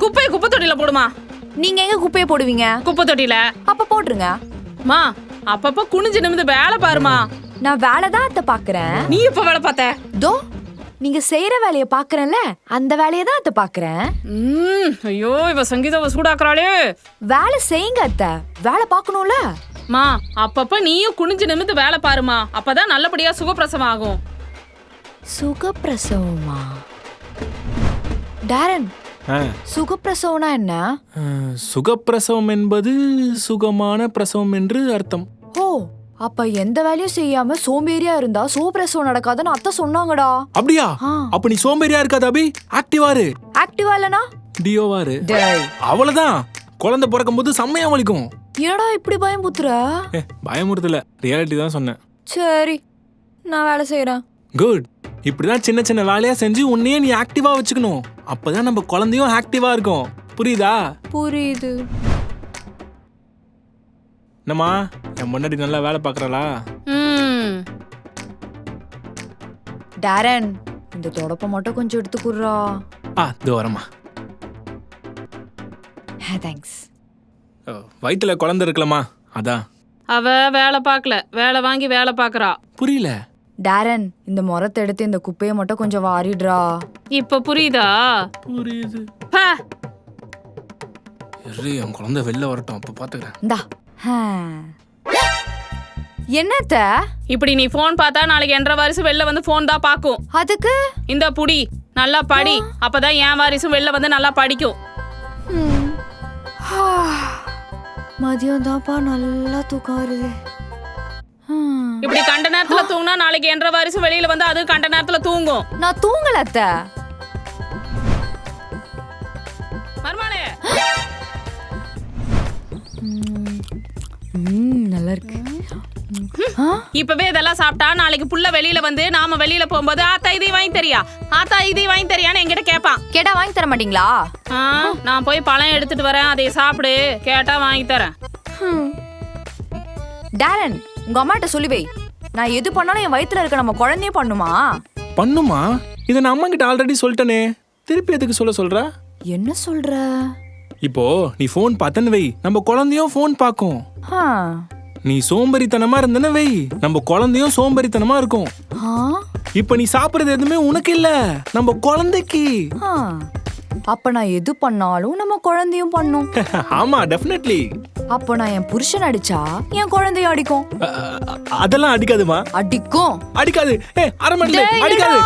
குப்பை தொட்டியில போடுமா. நீங்க எங்க குப்பையை போடுவீங்க? குப்பை தொட்டியில. அப்ப போட்டுருங்க. மா அப்பப்ப குனிஞ்சு நிமிந்து வேலை பாருமா. நான் வேலை தான் அத்தை பாக்குறேன். நீ எப்ப வேலை பார்த்த? தோ நீங்க செய்யற வேலைய பாக்குறேன்ல, அந்த வேலையை தான் அத்தை பாக்குறேன். ஐயோ இவ சங்கீதாவை சூடாக்குறாளே. வேலை செய்யுங்க அத்தை, வேலை பார்க்கணும்ல. மா அப்பப்ப நீயும் குனிஞ்சு நிமிந்து வேலை பாருமா, அப்பதான் நல்லபடியா சுகப்பிரசவம் ஆகும். சுகப்பிரசவமா? டாரன், சுகப்பிரசவம்னா என்ன? சுகப்பிரசவம் என்பது சுகமான பிரசவம் என்று அர்த்தம். ஓ, அப்ப எந்த வேலையும் செய்யாம சோம்பேறியா இருந்தா சுகப்பிரசவம் நடக்காதுன்னு அத்தை சொன்னாங்கடா. அப்படியா? அப்ப நீ சோம்பேறியா இருக்காது அபி, ஆக்டிவா இரு. ஆக்டிவா இல்லனா டியோவா இரு. டேய், அவ்வளவுதான். குழந்தை பிறக்கும் போது செம்மையா வலிக்கும். என்னடா இப்படி பயமுத்துற? பயமுறுத்தல, ரியாலிட்டி தான் சொன்னேன். சரி, நான் வேலை செய்யறேன். குட். இப்படிதான் சின்ன சின்ன வேலையா செஞ்சு உன்னையே நீ ஆக்டிவா வச்சுக்கணும். அப்பதான் நம்ம குழந்தையும் ஆக்டிவா இருக்கும். புரியுதா? புரியுது. என்னம்மா, என் முன்னாடி நல்லா வேலை பாக்குறாளா? டாரன், இந்த தொடப்ப மட்டும் கொஞ்சம் எடுத்துக்குறா. இதோ வரமா. தேங்க்ஸ். வயிற்றுல குழந்தை இருக்கலாமா, அதான். அவ வேலை பார்க்கல, வேலை வாங்கி வேலை பாக்குறா. புரியல. டாரன், இந்த முறத்தை எடுத்து இந்த குப்பையை மட்டும் கொஞ்சம் வாரிடுறா. இப்ப புரியுதா? புரியுது. என் குழந்தை வெளில வரட்டும், அப்ப பாத்துக்கிறேன். இந்தா. என்னத்த? இப்படி நீ போன் பார்த்தா நாளைக்கு 2.5 வாரிசு வெளில வந்து போன் தான் பாக்கும். அதுக்கு இந்த புடி நல்லா படி, அப்பதான் என் வாரிசும் வெளில வந்து நல்லா படிக்கும். மதியம் தான்ப்பா நல்லா தூக்கம் வருது. இப்படி கண்ட நேரத்துல தூங்கினா நாளைக்கு 2.5 வாரிசு வெளியில வந்து அது கண்ட நேரத்துல தூங்கும். நான் தூங்கல அத்தை. மர்மானே நல்லா இருக்கு. இப்பவே இதெல்லாம் சாப்பிட்டா நாளைக்கு புள்ள வெளியில வந்து நாம வெளியில போகும்போது ஆத்தா இதை வாங்கி தரியா, ஆத்தா இதை வாங்கி தரியான்னு என்கிட்ட கேட்பான். கேட்டா வாங்கி தர மாட்டீங்களா? நான் போய் பழம் எடுத்துட்டு வரேன், அதை சாப்பிடு, கேட்டா வாங்கி தரேன். டாரன், உங்க அம்மாட்ட சொல்லி வை, நான் எது பண்ணாலும் என் வயித்துல இருக்க நம்ம குழந்தையும் பண்ணுமா? பண்ணுமா? இதை நான் அம்மா கிட்ட ஆல்ரெடி சொல்லிட்டேனே, திருப்பி எதுக்கு சொல்ற? என்ன சொல்ற? இப்போ நீ போன் பார்த்தன்னு வை, நம்ம குழந்தையும் போன் பார்க்கும். நீ சோம்பேறித்தனமா இருந்தன வை, நம்ம குழந்தையும் சோம்பேறித்தனமா இருக்கும். இப்ப நீ சாப்பிடுறது எதுவுமே உனக்கு இல்ல, நம்ம குழந்தைக்கு. அப்ப நான் எது பண்ணாலும் நம்ம குழந்தையும் பண்ணும். ஆமா, டெஃபினெட்லி. அப்ப நான் என் புருஷன் அடிச்சா என் குழந்தையும் அடிக்கும். அதெல்லாம் அடிக்காதுமா. அடிக்கும். அடிக்காது. அரை மணி அடிக்காது.